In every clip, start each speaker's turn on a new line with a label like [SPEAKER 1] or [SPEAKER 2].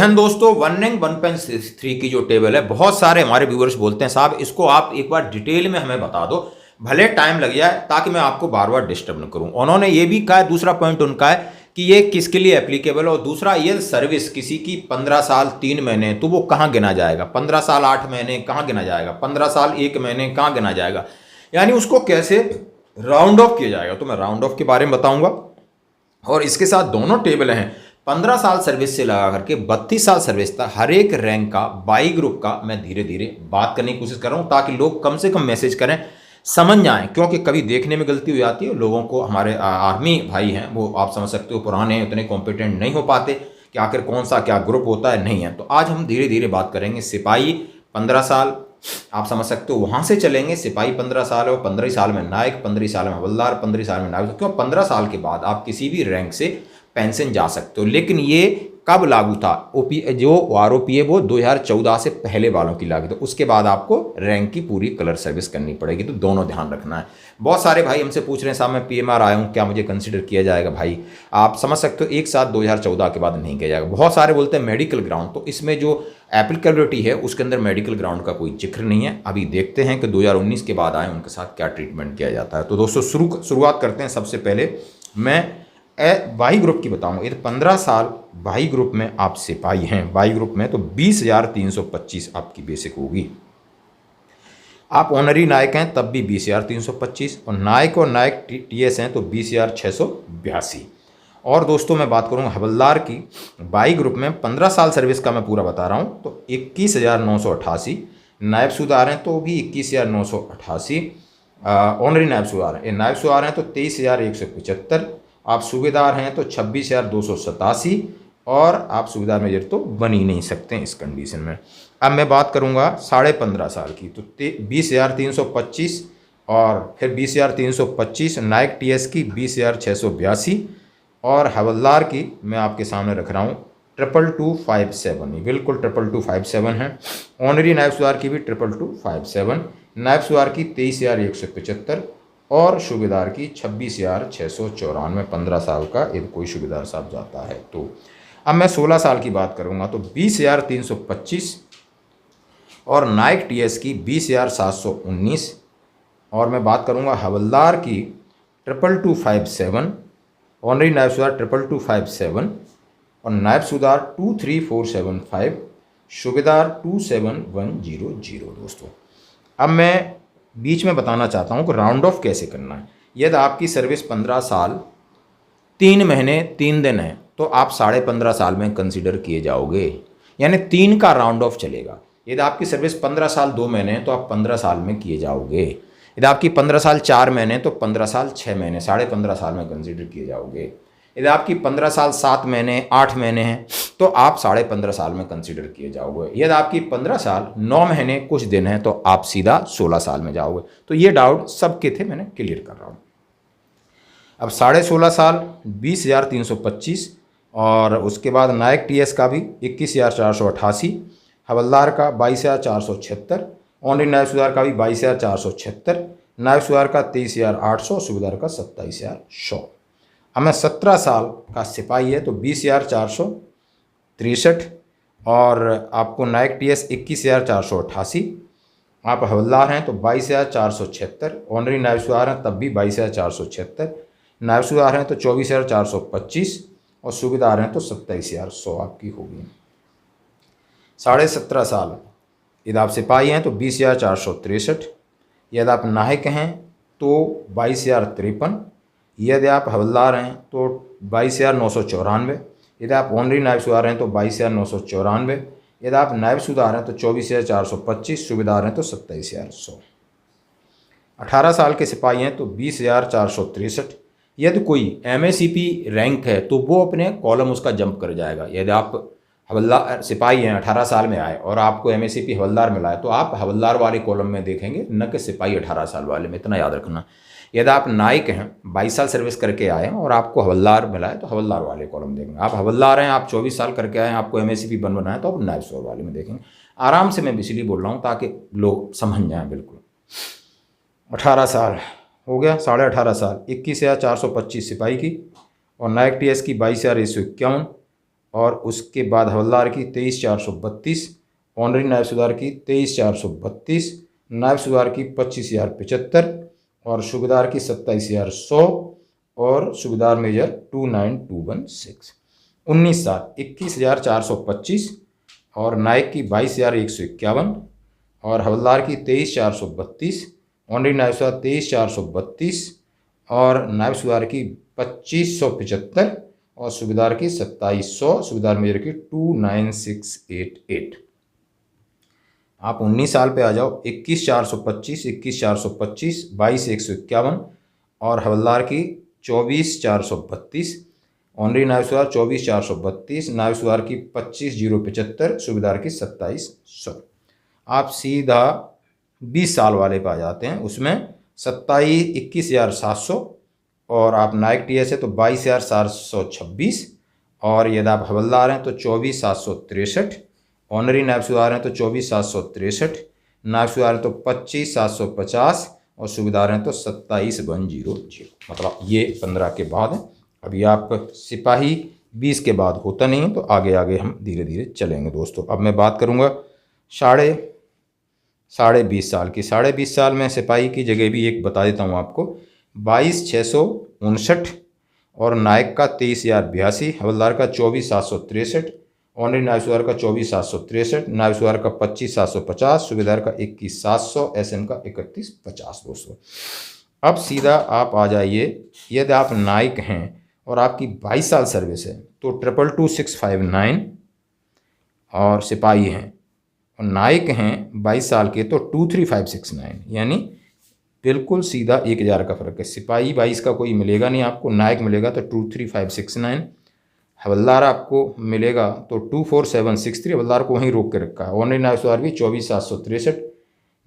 [SPEAKER 1] गहन दोस्तों, one rank 1.3 की जो टेबल है, बहुत सारे हमारे व्यूअर्स बोलते हैं साहब इसको आप एक बार डिटेल में हमें बता दो, भले टाइम लग जाए, ताकि मैं आपको बार बार डिस्टर्ब न करूं। उन्होंने ये भी कहा, दूसरा पॉइंट उनका है कि ये किसके लिए एप्लीकेबल है, और दूसरा ये सर्विस किसी की 15 साल 3 महीने, तो वो कहाँ गिना जाएगा, 15 साल 8 महीने कहाँ गिना जाएगा, 15 साल 1 महीने कहाँ गिना जाएगा, यानी उसको कैसे राउंड ऑफ किया जाएगा। तो मैं राउंड ऑफ के बारे में बताऊंगा। और इसके साथ दोनों टेबल हैं 15 साल सर्विस से लगा करके 32 साल सर्विस तक, हर एक रैंक का, बाई ग्रुप का मैं धीरे धीरे बात करने की कोशिश कर रहा हूं, ताकि लोग कम से कम मैसेज करें, समझ जाएं। क्योंकि कभी देखने में गलती हो जाती है लोगों को, हमारे आर्मी भाई हैं वो आप समझ सकते हो पुराने हैं, उतने कॉम्पिटेंट नहीं हो पाते कि आखिर कौन सा क्या ग्रुप होता है, नहीं है। तो आज हम धीरे धीरे बात करेंगे। सिपाही 15 साल आप समझ सकते हो, वहां से चलेंगे। सिपाही 15 साल है, 15 साल में नायक, 15 साल में हवलदार, 15 साल में नायक। क्यों 15 साल के बाद आप किसी भी रैंक से पेंशन जा सकते हो। लेकिन ये कब लागू था, जो आरओपी है वो 2014 से पहले वालों की लागू, तो उसके बाद आपको रैंक की पूरी कलर सर्विस करनी पड़ेगी। तो दोनों ध्यान रखना है। बहुत सारे भाई हमसे पूछ रहे हैं साहब मैं पीएमआर आया हूँ, क्या मुझे कंसिडर किया जाएगा। भाई आप समझ सकते हो एक साथ 2014 के बाद नहीं किया जाएगा। बहुत सारे बोलते हैं मेडिकल ग्राउंड, तो इसमें जो एप्लीकेबिलिटी है उसके अंदर मेडिकल ग्राउंड का कोई जिक्र नहीं है। अभी देखते हैं कि 2019 के बाद आए उनके साथ क्या ट्रीटमेंट किया जाता है। तो दोस्तों शुरुआत करते हैं। सबसे पहले मैं वाई ग्रुप की बताऊंगा। यदि 15 साल वाई ग्रुप में आप सिपाही हैं, वाई ग्रुप में, तो 20,325 आपकी बेसिक होगी। आप ऑनरी नायक हैं तब भी 20,325, और नायक टीएस हैं तो 20,682। और दोस्तों मैं बात करूंगा हवलदार की, वाई ग्रुप में 15 साल सर्विस का मैं पूरा बता रहा हूं, तो 21,988। नायब सूबेदार हैं तो भी 21,988। ऑनरी नायब सूबेदार हैं तो 23,175। आप सूबेदार हैं तो 26,287, और आप सूबेदार मेजर तो बन ही नहीं सकते इस कंडीशन में। अब मैं बात करूंगा 15.5 साल की, तो 20,325, और फिर 20,325 नायक टीएस की 20,682, और हवलदार की मैं आपके सामने रख रहा हूँ 22257। बिल्कुल 22257 है। ऑनरी नायब सूबेदार की भी 22257, नायब सूबेदार की 23,175, और सूबेदार की 26,694। 15 साल का यदि कोई सूबेदार साहब जाता है तो। अब मैं 16 साल की बात करूंगा तो 20,325, और नायक टीएस की 20,719, और मैं बात करूंगा हवलदार की 22257, ऑनरी नायब सूबेदार 22257, और नायब सूबेदार 23475, सूबेदार 27100। दोस्तों अब मैं बीच में बताना चाहता हूं कि राउंड ऑफ कैसे करना है। यदि आपकी सर्विस 15 साल 3 महीने 3 दिन है तो आप 15.5 साल में कंसीडर किए जाओगे, यानी 3 का राउंड ऑफ चलेगा। यदि आपकी सर्विस 15 साल 2 महीने है तो आप 15 साल में किए जाओगे। यदि आपकी 15 साल 4 महीने तो 15 साल 6 महीने, 15.5 साल में कंसीडर किए जाओगे। यदि आपकी 15 साल 7 महीने 8 महीने हैं तो आप 15.5 साल में कंसीडर किए जाओगे। यदि आपकी 15 साल 9 महीने कुछ दिन है तो आप सीधा 16 साल में जाओगे। तो ये डाउट सबके थे, मैंने क्लियर कर रहा हूँ। अब 16.5 साल 20,325, और उसके बाद नायक टीएस का भी 21,488, हवलदार का 22,476, ऑनरी नायब सूबेदार का भी 22,476, नायब सूबेदार का 23,800, सूबेदार का 27,100। अब मैं 17 साल का सिपाही है तो 20,463, और आपको नायक टीएस 21,488। आप हवलदार हैं तो 22,476, ऑनरी नायब सूबेदार हैं तब भी 22,476, नायब सूबेदार हैं तो 24,425, और सूबेदार हैं तो 27,100 आपकी होगी। 17.5 साल यदि आप सिपाही हैं तो 20,463, यदि आप नायक हैं तो 22,053, यदि आप हवलदार हैं तो 22,994, यदि आप ऑनरी नायब सूबेदार हैं तो 22,994, यदि आप नायब सूबेदार हैं तो 24,425, सूबेदार हैं तो 27,100। 18 साल के सिपाही हैं तो 20,463। यदि कोई एमएसीपी रैंक है तो वो अपने कॉलम उसका जंप कर जाएगा। यदि आप हवलदार सिपाही हैं 18 साल में आए और आपको एमएसीपी हवलदार मिला है तो आप हवलदार वाले कॉलम में देखेंगे, न कि सिपाही 18 साल वाले में, इतना याद रखना। यदि आप नायक हैं 22 साल सर्विस करके आए हैं और आपको हवलदार मिला है तो हवलदार वाले कॉलम देखेंगे। आप हवलदार हैं, आप 24 साल करके आए हैं, आपको एमएसीपी बनना है तो आप नायब सूबेदार वाले में देखेंगे। आराम से मैं इसलिए बोल रहा हूँ ताकि लोग समझ जाएँ। बिल्कुल 18 साल हो गया, 18.5 साल 21,425 सिपाही की, और नायक टीएस की 22,151, और उसके बाद हवलदार की 23,432, ऑनरी नायब सूबेदार की 23,432, नायब सूबेदार की 25,075 और सूबेदार की 27,100 और सूबेदार मेजर 29,216। 19 साल 21,425 और नायक की 22,151 और हवलदार की 23,432, ऑनरी नायब सूबेदार 23,432 और नायब सूबेदार की 25,175 और सूबेदार की 2700, सूबेदार मेजर की 29,688। आप 19 साल पे आ जाओ। 21,425, 21,425, 22,151 और हवलदार की 24,432, ऑनरी नायब सूबेदार 24,432, नायब सूबेदार की 25,075, सूबेदार की 2700। आप सीधा 20 साल वाले पे आ जाते हैं। उसमें 21,700 और आप नायक टीएस है तो 22,726 और यदि आप हवलदार हैं तो 24,763, ऑनरी नायब सूबेदार हैं तो 24,763, नायब सूबेदार हैं तो 25,750 और सूबेदार हैं तो 27,100। मतलब ये 15 के बाद है। अभी आप सिपाही 20 के बाद होता नहीं है, तो आगे आगे हम धीरे धीरे चलेंगे दोस्तों। अब मैं बात करूँगा साढ़े 20 साल की। 20.5 साल में सिपाही की जगह भी एक बता देता हूँ आपको। 22,659 और नायक का 23,082, हवलदार का 24,763, ऑनरी नायब सूबेदार का 24,763, नायब सूबेदार का 25,750, सूबेदार का 21,700, एसएम का 31,50 दोस्तों। अब सीधा आप आ जाइए, यदि आप नायक हैं और आपकी 22 साल सर्विस है तो 222659 और सिपाही हैं और नायक हैं 22 साल के तो 23569, यानी बिल्कुल सीधा 1,000 का फ़र्क है। सिपाही 22 का कोई मिलेगा नहीं आपको, नायक मिलेगा तो 23569, हवलदार आपको मिलेगा तो 24763, हवलदार को वहीं रोक के रखा है। ऑनरी नायब सूबेदार भी 24,763,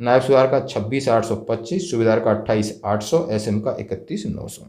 [SPEAKER 1] नायब सूबेदार का 26,825, सूबेदार का 28,800, एसएम का 31,900।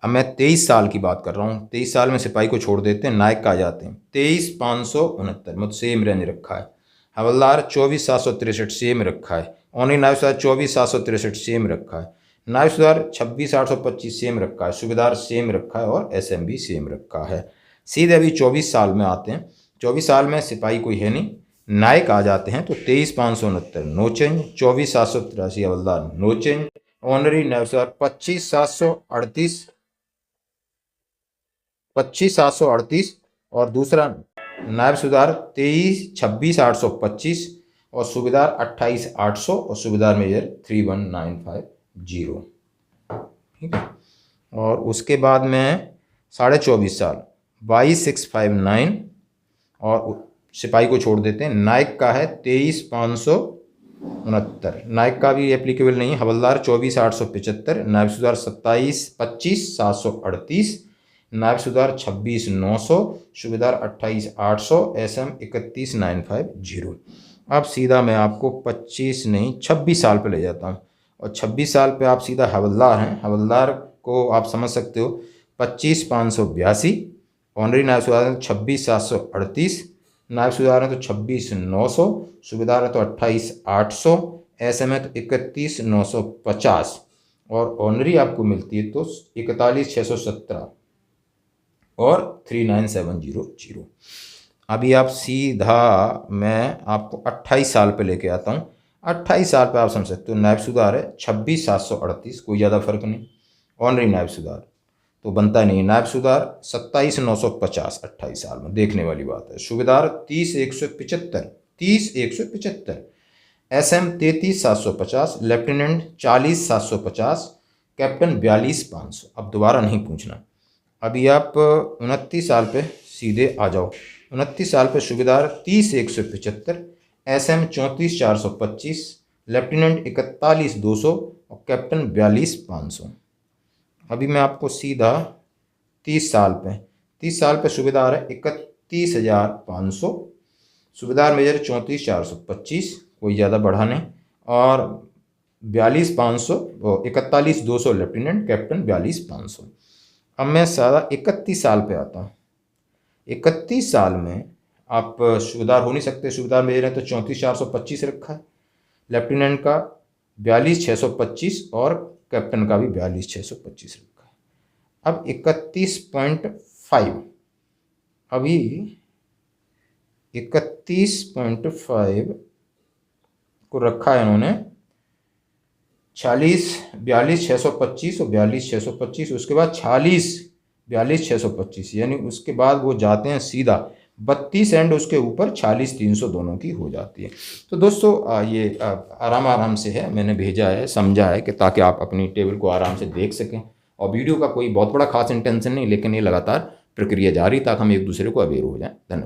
[SPEAKER 1] अब मैं 23 साल की बात कर रहा हूँ। 23 साल में सिपाही को छोड़ देते हैं, नायक का आ जाते हैं। 23,569 मतलब सेम रेंज रखा है। हवलदार 24,763 सेम रखा है। ऑनरी नायब सूबेदार 24,763 सेम रखा है। नायब सूबेदार 26,825 सेम रखा है। सूबेदार सेम रखा है और एसएम भी सेम रखा है। सीधे अभी 24 साल में आते हैं। 24 साल में सिपाही कोई है नहीं, नायक आ जाते हैं तो 23,569 नो चेंज, 24,783 हवलदार नो चेंज, ऑनरी नायब सूबेदार 25,738 और दूसरा नायब सूबेदार 26,825 और सूबेदार 28,800 और सूबेदार मेजर 31,950। ठीक है। और उसके बाद में 24.5 साल 22,659 और सिपाही को छोड़ देते हैं। नायक का है 23,569, नायक का भी एप्लीकेबल नहीं है। हवलदार 24,875, नायब सूबेदार 25,738, नायब सूबेदार 26,900, सूबेदार 28,800, एसएम 31,950। अब सीधा मैं आपको 26 साल पे ले जाता हूँ और 26 साल पे आप सीधा हवलदार हैं। हवलदार को आप समझ सकते हो 25,582, ऑनरी नायब सूबेदार 26,738, नायब सूबेदार हैं तो 26,900, सूबेदार है तो 28,800, एसएम है तो 31,950 और ऑनरी आपको मिलती है तो 41,617 और 39,700। अभी आप सीधा मैं आपको 28 साल पे लेके आता हूँ। 28 साल पे आप समझ सकते हो नायब सूबेदार है 26,738, कोई ज़्यादा फर्क नहीं। ऑनरी नायब सूबेदार तो बनता नहीं। नायब सूबेदार 27,950 28 साल में, देखने वाली बात है। सूबेदार 30,175, एसएम 33,750, लेफ्टिनेंट 40,750, कैप्टन 42,500। अब दोबारा नहीं पूछना। अभी आप 29 साल पे सीधे आ जाओ। 29 साल पे सूबेदार 30,175, एसएम 34,425, लेफ्टिनेंट 41,200 और कैप्टन 42,500। अभी मैं आपको सीधा 30 साल पे सूबेदार है 31,500, सूबेदार मेजर 34,425, कोई ज़्यादा बढ़ा नहीं, और 42,500 और 41,200 लेफ्टिनेंट, कैप्टन 42,500। अब मैं सारा 31 साल पे आता हूँ। 31 साल में आप सूबेदार हो नहीं सकते। सूबेदार मेजर है तो 34,425 रखा है, लेफ्टिनेंट का 42,625 और कैप्टन का भी 42,625 रखा है। अब 31.5 अभी 31.5 को रखा है इन्होंने 46 42 625 और 42 625, उसके बाद 46 42 625, यानी उसके बाद वो जाते हैं सीधा 32 एंड उसके ऊपर 46 300 दोनों की हो जाती है। तो दोस्तों ये आराम से है, मैंने भेजा है, समझा है कि ताकि आप अपनी टेबल को आराम से देख सकें। और वीडियो का कोई बहुत बड़ा खास इंटेंशन नहीं, लेकिन ये लगातार प्रक्रिया जारी ताकि हम एक दूसरे को अवेयर हो जाएं। धन्यवाद।